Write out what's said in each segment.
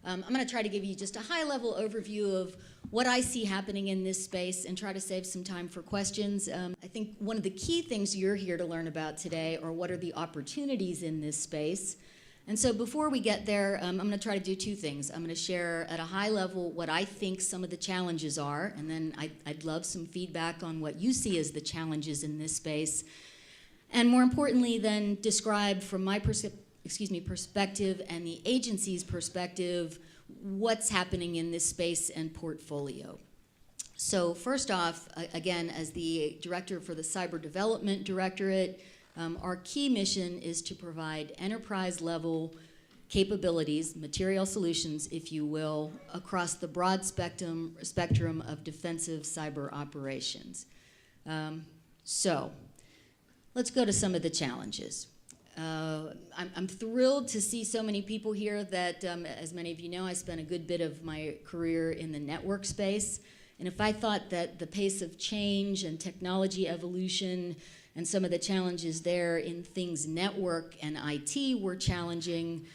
I'm going to try to give you just a high-level overview of what I see happening in this space and try to save some time for questions. I think one of the key things you're here to learn about today are what are the opportunities in this space. And so before we get there, I'm going to try to do two things. I'm going to share at a high level what I think some of the challenges are, and then I'd love some feedback on what you see as the challenges in this space. And more importantly, then describe from my perspective and the agency's perspective what's happening in this space and portfolio. So first off, again, as the director for the Cyber Development Directorate, our key mission is to provide enterprise-level capabilities, material solutions, if you will, across the broad spectrum of defensive cyber operations. So let's go to some of the challenges. I'm thrilled to see so many people here that, as many of you know, I spent a good bit of my career in the network space. And if I thought that the pace of change and technology evolution and some of the challenges there in things network and IT were challenging,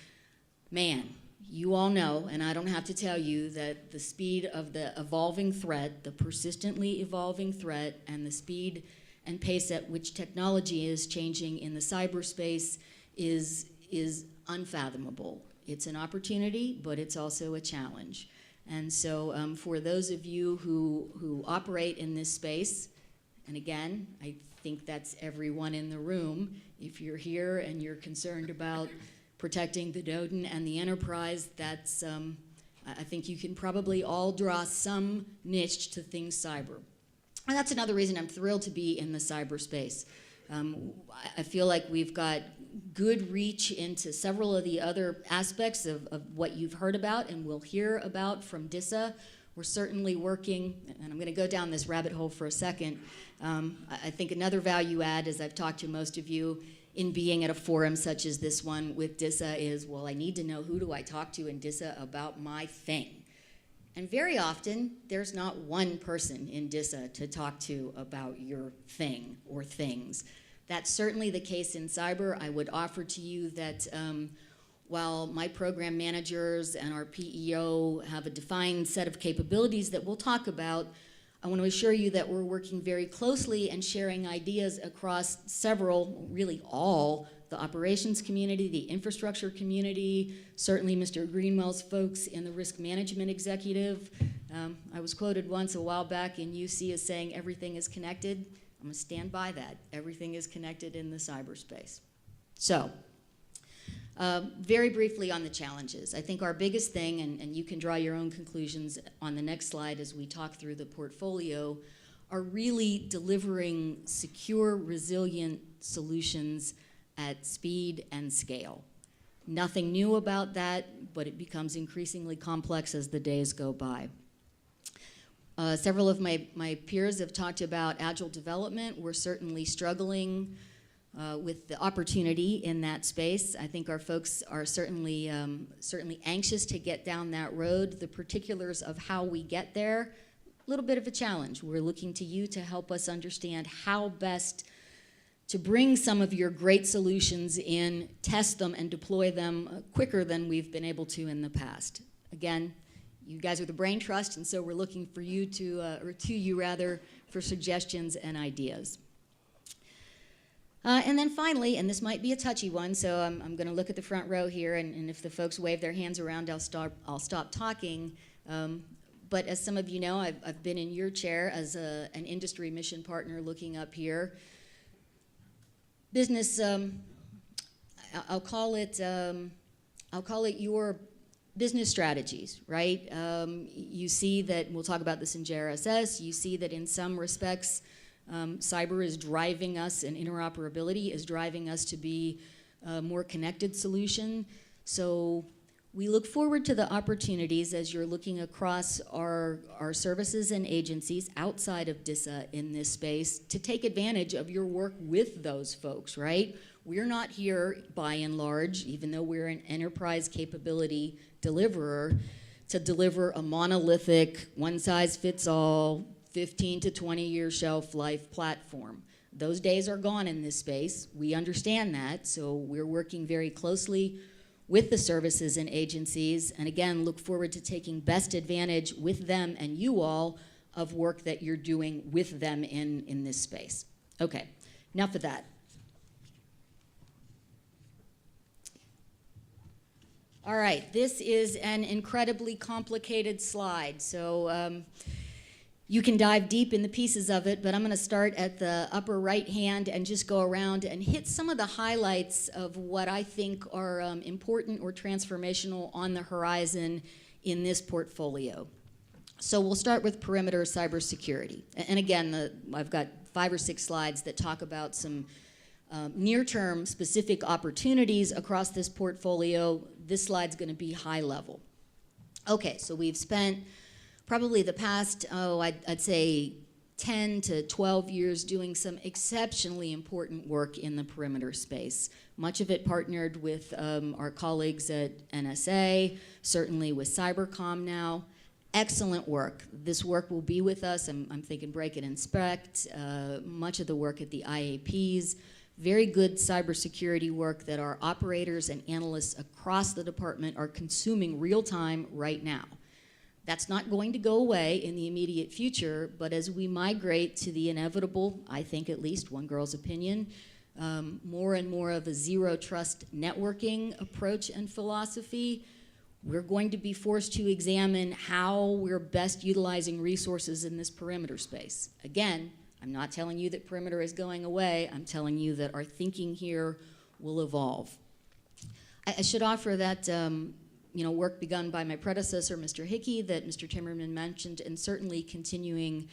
man, you all know, and I don't have to tell you, that the speed of the evolving threat, the persistently evolving threat, and the speed and pace at which technology is changing in the cyberspace is unfathomable. It's an opportunity, but it's also a challenge. And so for those of you who operate in this space, and again, I think that's everyone in the room, if you're here and you're concerned about protecting the DoDN and the enterprise, that's, I think you can probably all draw some niche to things cyber. And that's another reason I'm thrilled to be in the cyberspace. I feel like we've got good reach into several of the other aspects of what you've heard about and will hear about from DISA. We're certainly working, and I'm going to go down this rabbit hole for a second. I think another value add, as I've talked to most of you, in being at a forum such as this one with DISA is, well, I need to know who do I talk to in DISA about my thing. And very often, there's not one person in DISA to talk to about your thing or things. That's certainly the case in cyber. I would offer to you that while my program managers and our PEO have a defined set of capabilities that we'll talk about, I want to assure you that we're working very closely and sharing ideas across several, really all, the operations community, the infrastructure community, certainly Mr. Greenwell's folks in the risk management executive. I was quoted once a while back in UC as saying everything is connected. I'm going to stand by that. Everything is connected in the cyberspace. So, very briefly on the challenges. I think our biggest thing, and you can draw your own conclusions on the next slide as we talk through the portfolio, are really delivering secure, resilient solutions at speed and scale. Nothing new about that, but it becomes increasingly complex as the days go by. Several of my peers have talked about agile development. We're certainly struggling with the opportunity in that space. I think our folks are certainly anxious to get down that road. The particulars of how we get there, a little bit of a challenge. We're looking to you to help us understand how best to bring some of your great solutions in, test them, and deploy them quicker than we've been able to in the past. Again, you guys are the brain trust, and so we're looking for you for suggestions and ideas. And then finally, and this might be a touchy one, so I'm going to look at the front row here, and if the folks wave their hands around, I'll stop talking. But as some of you know, I've been in your chair as an industry mission partner looking up here. Business, I'll call it your business strategies, right? You see that, we'll talk about this in JRSS, you see that in some respects, cyber is driving us, and interoperability is driving us to be a more connected solution. So we look forward to the opportunities as you're looking across our services and agencies outside of DISA in this space to take advantage of your work with those folks, right? We're not here, by and large, even though we're an enterprise capability deliverer, to deliver a monolithic, one-size-fits-all, 15 to 20-year shelf life platform. Those days are gone in this space. We understand that, so we're working very closely with the services and agencies, and again, look forward to taking best advantage with them and you all of work that you're doing with them in this space. Okay, enough of that. All right, this is an incredibly complicated slide, so you can dive deep in the pieces of it, but I'm going to start at the upper right hand and just go around and hit some of the highlights of what I think are important or transformational on the horizon in this portfolio. So we'll start with perimeter cybersecurity. And again, I've got 5 or 6 slides that talk about some near-term specific opportunities across this portfolio. This slide's going to be high level. Okay, so we've spent probably the past, I'd say 10 to 12 years doing some exceptionally important work in the perimeter space. Much of it partnered with our colleagues at NSA, certainly with Cybercom now. Excellent work. This work will be with us. I'm thinking break and inspect, much of the work at the IAPs. Very good cybersecurity work that our operators and analysts across the department are consuming real time right now. That's not going to go away in the immediate future, but as we migrate to the inevitable, I think at least, one girl's opinion, more and more of a zero trust networking approach and philosophy, we're going to be forced to examine how we're best utilizing resources in this perimeter space. Again, I'm not telling you that perimeter is going away. I'm telling you that our thinking here will evolve. I should offer that work begun by my predecessor, Mr. Hickey, that Mr. Timmerman mentioned, and certainly continuing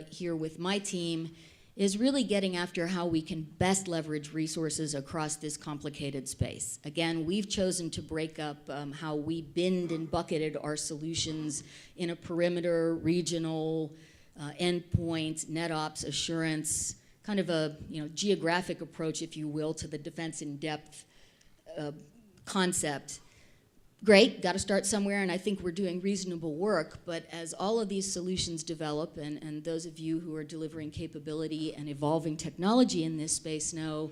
here with my team, is really getting after how we can best leverage resources across this complicated space. Again, we've chosen to break up how we binned and bucketed our solutions in a perimeter, regional, endpoint, NetOps, assurance, kind of a geographic approach, if you will, to the defense in depth concept. Great, got to start somewhere, and I think we're doing reasonable work, but as all of these solutions develop, and those of you who are delivering capability and evolving technology in this space know,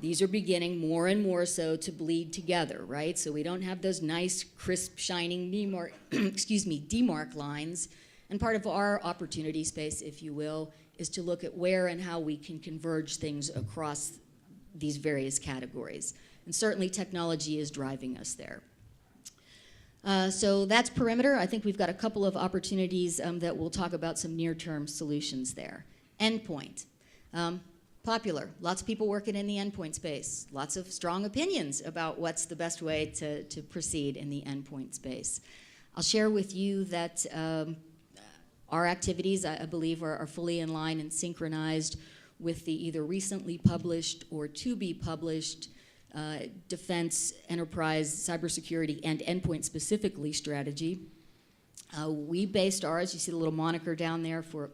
these are beginning more and more so to bleed together, right? So we don't have those nice, crisp, shining demarc lines, and part of our opportunity space, if you will, is to look at where and how we can converge things across these various categories. And certainly technology is driving us there. So that's perimeter. I think we've got a couple of opportunities that we'll talk about some near-term solutions there. Endpoint. Popular. Lots of people working in the endpoint space. Lots of strong opinions about what's the best way to proceed in the endpoint space. I'll share with you that our activities, I believe, are fully in line and synchronized with the either recently published or to be published defense, enterprise, cybersecurity, and endpoint specifically strategy. We based ours, you see the little moniker down there for,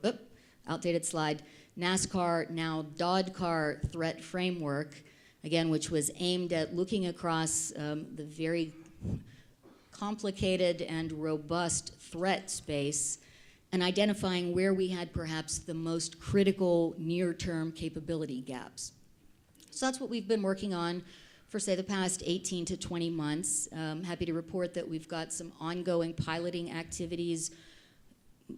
outdated slide, NASCAR, now DODCAR threat framework, again, which was aimed at looking across the very complicated and robust threat space and identifying where we had perhaps the most critical near-term capability gaps. So that's what we've been working on for, say, the past 18 to 20 months. Happy to report that we've got some ongoing piloting activities,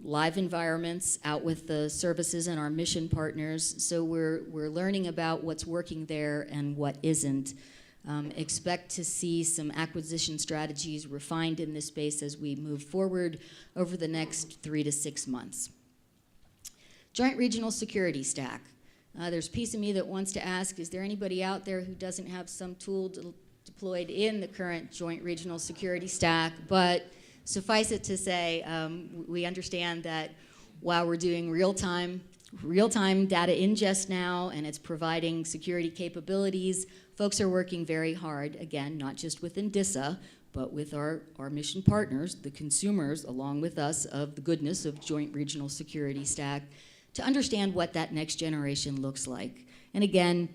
live environments out with the services and our mission partners. So we're learning about what's working there and what isn't. Expect to see some acquisition strategies refined in this space as we move forward over the next 3 to 6 months. Joint Regional Security Stack. There's a piece of me that wants to ask, is there anybody out there who doesn't have some tool deployed in the current Joint Regional Security Stack? But suffice it to say, we understand that while we're doing real-time data ingest now, and it's providing security capabilities, folks are working very hard, again, not just within DISA, but with our mission partners, the consumers, along with us, of the goodness of Joint Regional Security Stack, to understand what that next generation looks like. And again,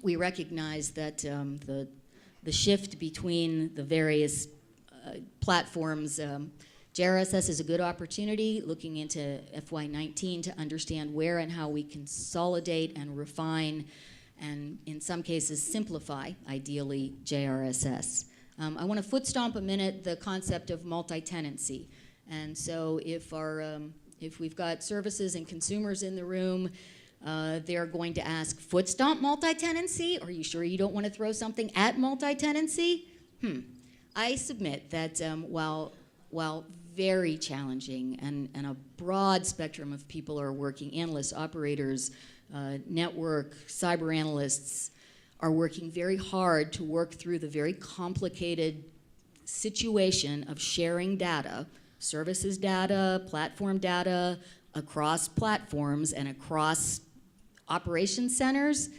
we recognize that the shift between the various platforms, JRSS is a good opportunity looking into FY19 to understand where and how we consolidate and refine and in some cases simplify, ideally, JRSS. I want to foot stomp a minute the concept of multi-tenancy. And so if we've got services and consumers in the room, they're going to ask, foot stomp multi-tenancy? Are you sure you don't want to throw something at multi-tenancy? I submit that while very challenging and a broad spectrum of people are working, analysts, operators, network, cyber analysts, are working very hard to work through the very complicated situation of sharing data, services data, platform data, across platforms and across operation centers,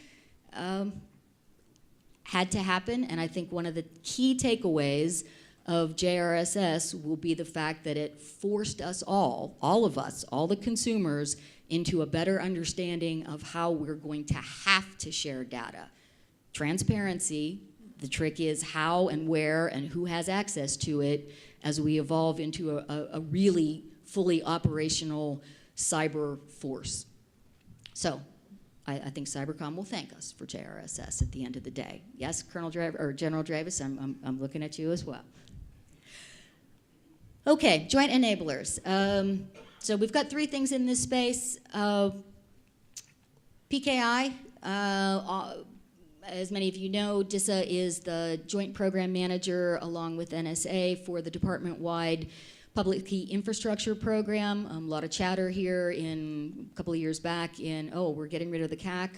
had to happen. And I think one of the key takeaways of JRSS will be the fact that it forced us all of us, all the consumers, into a better understanding of how we're going to have to share data. Transparency, the trick is how and where and who has access to it as we evolve into a really fully operational cyber force. So I think Cybercom will thank us for JRSS at the end of the day. Yes, General Dravis, I'm looking at you as well. Okay, joint enablers. So we've got three things in this space. PKI, as many of you know, DISA is the joint program manager along with NSA for the department-wide public key infrastructure program. A lot of chatter here in a couple of years back in, oh, we're getting rid of the CAC.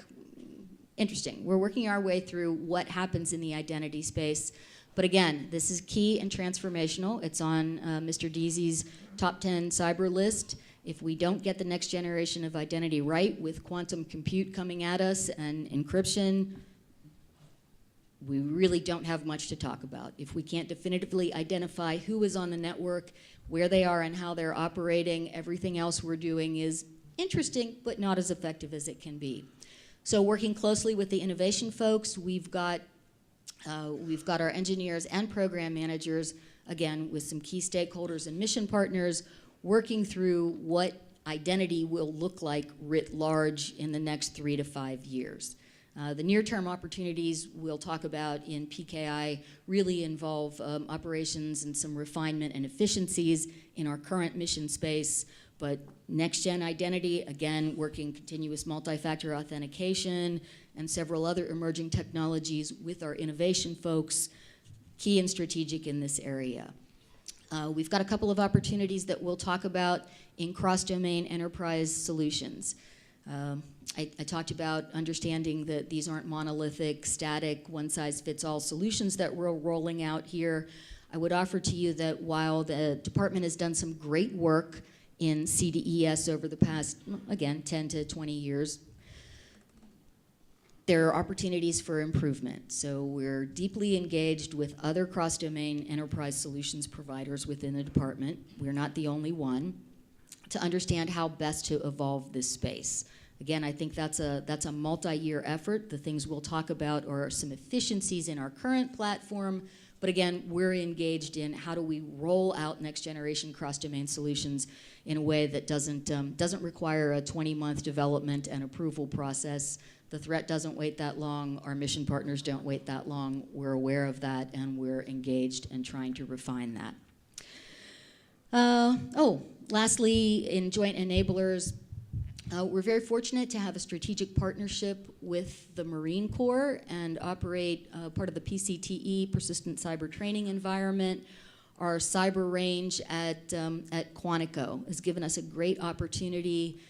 Interesting. We're working our way through what happens in the identity space. But again, this is key and transformational. It's on Mr. Deasy's top 10 cyber list. If we don't get the next generation of identity right with quantum compute coming at us and encryption, we really don't have much to talk about. If we can't definitively identify who is on the network, where they are and how they're operating, everything else we're doing is interesting, but not as effective as it can be. So working closely with the innovation folks, we've got our engineers and program managers, again, with some key stakeholders and mission partners, working through what identity will look like writ large in the next 3 to 5 years. The near-term opportunities we'll talk about in PKI really involve operations and some refinement and efficiencies in our current mission space, but next-gen identity, again, working continuous multi-factor authentication and several other emerging technologies with our innovation folks, key and strategic in this area. We've got a couple of opportunities that we'll talk about in cross-domain enterprise solutions. I talked about understanding that these aren't monolithic, static, one-size-fits-all solutions that we're rolling out here. I would offer to you that while the department has done some great work in CDES over the past, again, 10 to 20 years, there are opportunities for improvement. So we're deeply engaged with other cross-domain enterprise solutions providers within the department. We're not the only one, to understand how best to evolve this space. Again, I think that's a multi-year effort. The things we'll talk about are some efficiencies in our current platform, but again, we're engaged in how do we roll out next generation cross-domain solutions in a way that doesn't require a 20-month development and approval process. The threat doesn't wait that long. Our mission partners don't wait that long. We're aware of that, and we're engaged and trying to refine that. Lastly, in joint enablers, we're very fortunate to have a strategic partnership with the Marine Corps and operate part of the PCTE, Persistent Cyber Training Environment. Our cyber range at Quantico has given us a great opportunity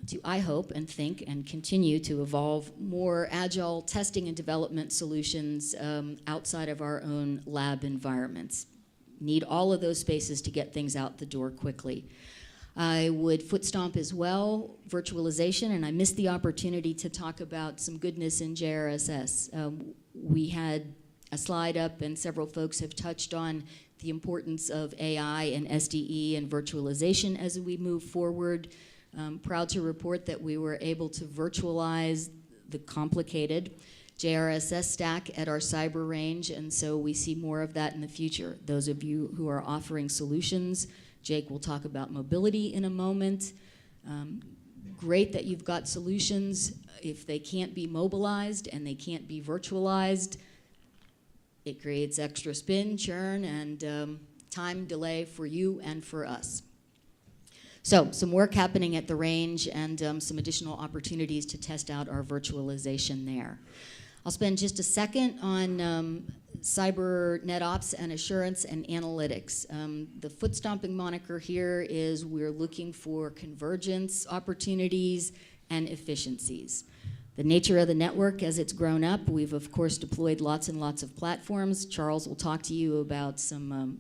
to, I hope and think and continue to evolve more agile testing and development solutions outside of our own lab environments. Need all of those spaces to get things out the door quickly. I would foot stomp as well, virtualization, and I missed the opportunity to talk about some goodness in JRSS. We had a slide up and several folks have touched on the importance of AI and SDE and virtualization as we move forward. Proud to report that we were able to virtualize the complicated JRSS stack at our cyber range, and so we see more of that in the future. Those of you who are offering solutions, Jake will talk about mobility in a moment. Great that you've got solutions. If they can't be mobilized and they can't be virtualized, it creates extra spin, churn, and time delay for you and for us. So some work happening at the range and some additional opportunities to test out our virtualization there. I'll spend just a second on cyber net ops and assurance and analytics. The foot stomping moniker here is we're looking for convergence opportunities and efficiencies. The nature of the network as it's grown up, we've of course deployed lots and lots of platforms. Charles will talk to you about some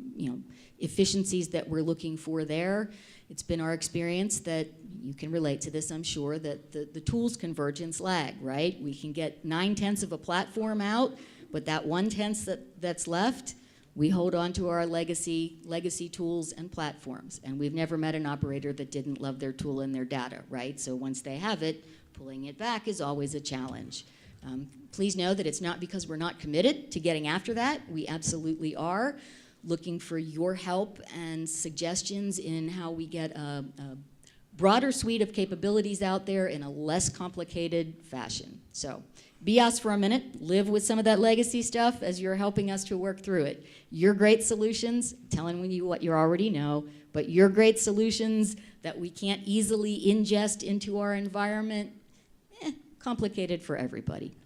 efficiencies that we're looking for there. It's been our experience that you can relate to this, I'm sure, that the tools convergence lag, right? We can get 9/10 of a platform out, but that 1/10 that's left, we hold on to our legacy tools and platforms. And we've never met an operator that didn't love their tool and their data, right? So once they have it, pulling it back is always a challenge. Please know that it's not because we're not committed to getting after that. We absolutely are. Looking for your help and suggestions in how we get a broader suite of capabilities out there in a less complicated fashion. So be us for a minute, live with some of that legacy stuff as you're helping us to work through it. Your great solutions, telling you what you already know, but your great solutions that we can't easily ingest into our environment, complicated for everybody.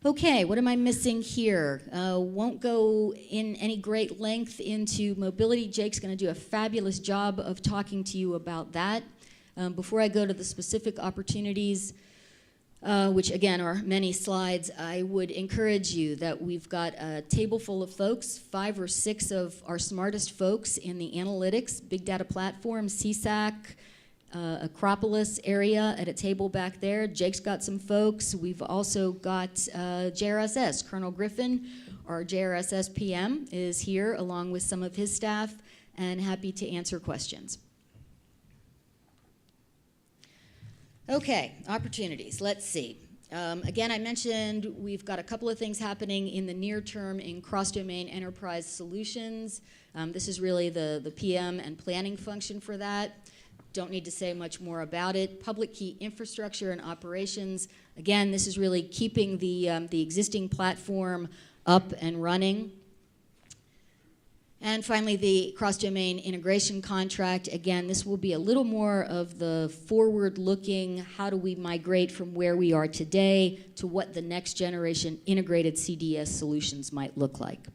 Okay, what am I missing here? Won't go in any great length into mobility. Jake's going to do a fabulous job of talking to you about that. Before I go to the specific opportunities, which again are many slides, I would encourage you that we've got a table full of folks, 5 or 6 of our smartest folks in the analytics, big data platform, CSAC, Acropolis area at a table back there. Jake's got some folks. We've also got JRSS. Colonel Griffin, our JRSS PM, is here along with some of his staff and happy to answer questions. Okay, opportunities. Let's see. Again, I mentioned we've got a couple of things happening in the near term in cross-domain enterprise solutions. This is really the PM and planning function for that. Don't need to say much more about it. Public key infrastructure and operations. Again, this is really keeping the existing platform up and running. And finally, the cross-domain integration contract. Again, this will be a little more of the forward-looking, how do we migrate from where we are today to what the next generation integrated CDS solutions might look like.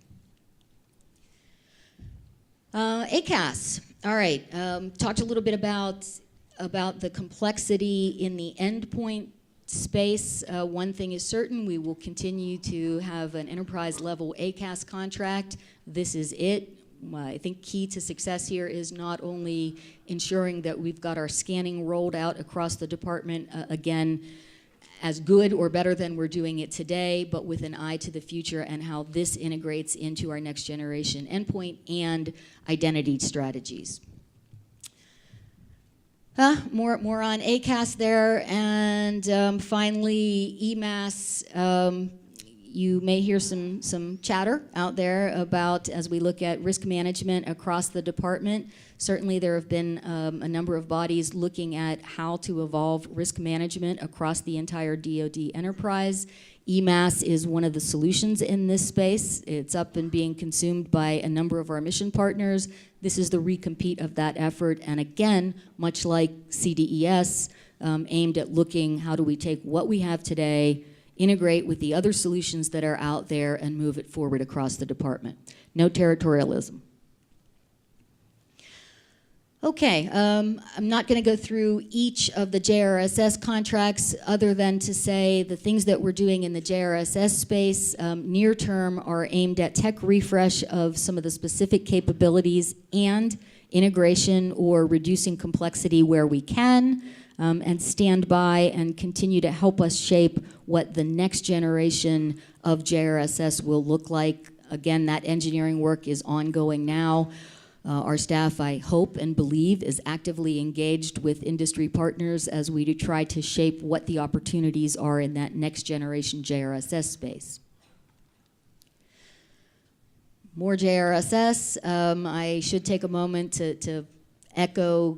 ACAS. All right, talked a little bit about the complexity in the endpoint space. One thing is certain, we will continue to have an enterprise-level ACAS contract. This is it. I think key to success here is not only ensuring that we've got our scanning rolled out across the department, again, as good or better than we're doing it today, but with an eye to the future and how this integrates into our next generation endpoint and identity strategies. More on ACAS there, and finally EMAS. You may hear some chatter out there about as we look at risk management across the department. Certainly there have been a number of bodies looking at how to evolve risk management across the entire DoD enterprise. EMAS is one of the solutions in this space. It's up and being consumed by a number of our mission partners. This is the recompete of that effort, and again, much like CDES, aimed at looking how do we take what we have today, integrate with the other solutions that are out there, and move it forward across the department. No territorialism. Okay, I'm not going to go through each of the JRSS contracts other than to say the things that we're doing in the JRSS space near term are aimed at tech refresh of some of the specific capabilities and integration or reducing complexity where we can, and stand by and continue to help us shape what the next generation of JRSS will look like. Again, that engineering work is ongoing now. Our staff, I hope and believe, is actively engaged with industry partners as we do try to shape what the opportunities are in that next generation JRSS space. More JRSS. I should take a moment to echo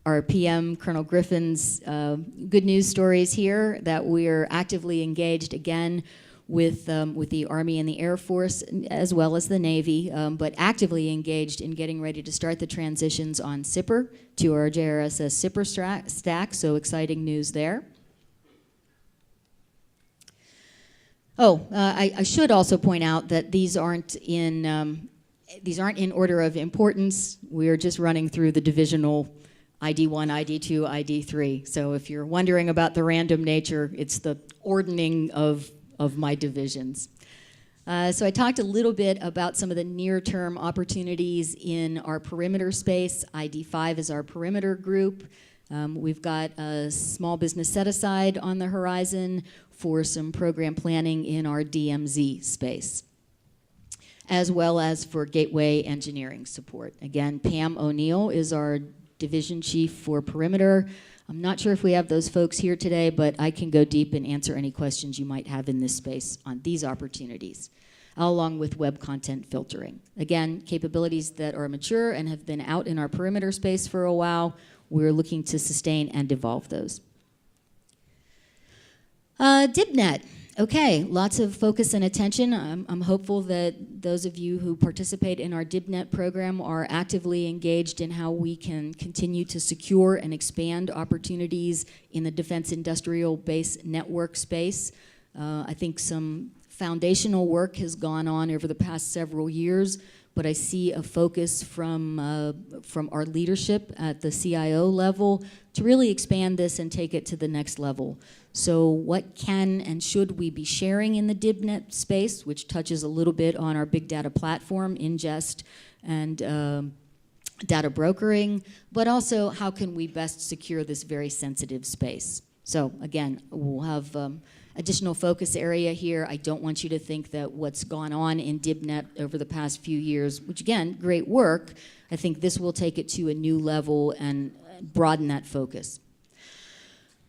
our PM, Colonel Griffin's good news stories here, that we're actively engaged again with the Army and the Air Force, as well as the Navy, but actively engaged in getting ready to start the transitions on SIPR to our JRSS SIPR stack, so exciting news there. Oh, I should also point out that these aren't in order of importance. We're just running through the divisional ID1, ID2, ID3. So if you're wondering about the random nature, it's the ordering of my divisions. So I talked a little bit about some of the near-term opportunities in our perimeter space. ID5 is our perimeter group. We've got a small business set-aside on the horizon for some program planning in our DMZ space, as well as for gateway engineering support. Again, Pam O'Neill is our division chief for perimeter. I'm not sure if we have those folks here today, but I can go deep and answer any questions you might have in this space on these opportunities, along with web content filtering. Again, capabilities that are mature and have been out in our perimeter space for a while. We're looking to sustain and evolve those. DIBnet. Okay, lots of focus and attention. I'm hopeful that those of you who participate in our DIBnet program are actively engaged in how we can continue to secure and expand opportunities in the defense industrial base network space. I think some foundational work has gone on over the past several years, but I see a focus from our leadership at the CIO level to really expand this and take it to the next level. So what can and should we be sharing in the DIBnet space, which touches a little bit on our big data platform, ingest, and data brokering, but also how can we best secure this very sensitive space? So again, we'll have additional focus area here. I don't want you to think that what's gone on in DIBnet over the past few years, which again, great work, I think this will take it to a new level and broaden that focus.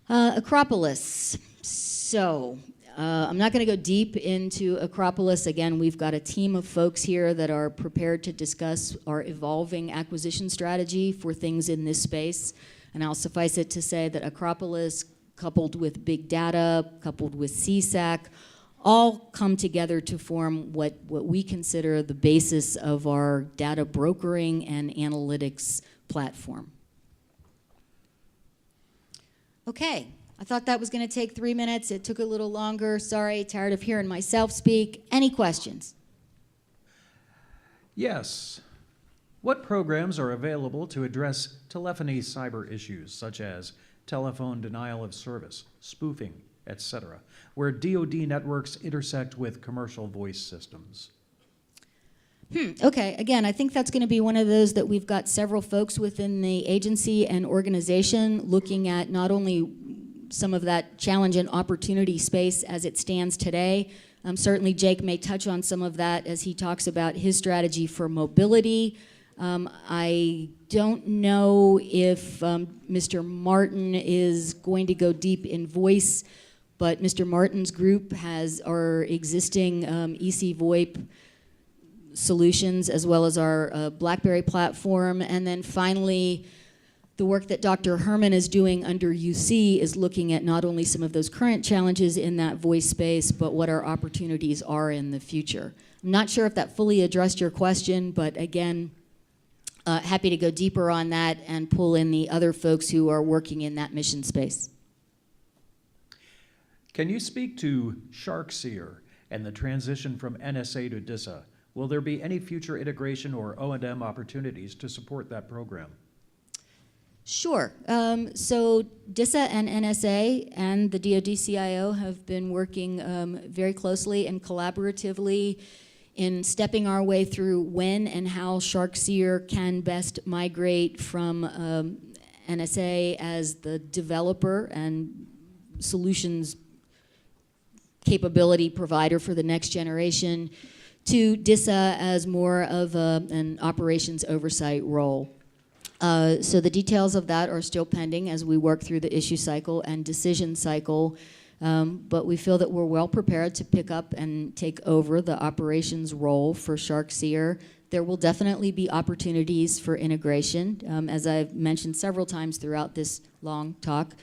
Acropolis. So I'm not going to go deep into Acropolis. Again, we've got a team of folks here that are prepared to discuss our evolving acquisition strategy for things in this space. And I'll suffice it to say that Acropolis, coupled with big data, coupled with CSAC, all come together to form what we consider the basis of our data brokering and analytics platform. Okay, I thought that was going to take 3 minutes. It took a little longer. Sorry, tired of hearing myself speak. Any questions? Yes. What programs are available to address telephony cyber issues such as telephone denial of service, spoofing, etc., where DoD networks intersect with commercial voice systems? Okay, again, I think that's going to be one of those that we've got several folks within the agency and organization looking at not only some of that challenge and opportunity space as it stands today. Certainly Jake may touch on some of that as he talks about his strategy for mobility. I don't know if Mr. Martin is going to go deep in voice, but Mr. Martin's group has our existing EC VoIP solutions as well as our BlackBerry platform. And then finally, the work that Dr. Herman is doing under UC is looking at not only some of those current challenges in that voice space, but what our opportunities are in the future. I'm not sure if that fully addressed your question, but again, happy to go deeper on that and pull in the other folks who are working in that mission space. Can you speak to SharkSeer and the transition from NSA to DISA? Will there be any future integration or O&M opportunities to support that program? Sure. So DISA and NSA and the DoD CIO have been working very closely and collaboratively in stepping our way through when and how SharkSeer can best migrate from NSA as the developer and solutions capability provider for the next generation to DISA as more of an operations oversight role. So the details of that are still pending as we work through the issue cycle and decision cycle, but we feel that we're well prepared to pick up and take over the operations role for SharkSeer there will definitely be opportunities for integration. As I've mentioned several times throughout this long talk,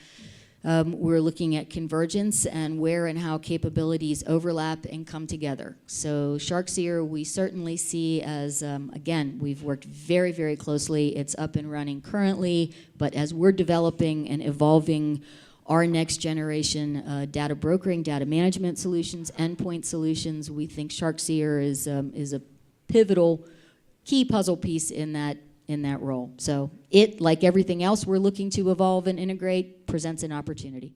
we're looking at convergence and where and how capabilities overlap and come together. So SharkSeer we certainly see as, again, we've worked very, very closely. It's up and running currently, but as we're developing and evolving our next generation data brokering, data management solutions, endpoint solutions, we think SharkSeer is a pivotal key puzzle piece in that role. So it, like everything else we're looking to evolve and integrate, presents an opportunity.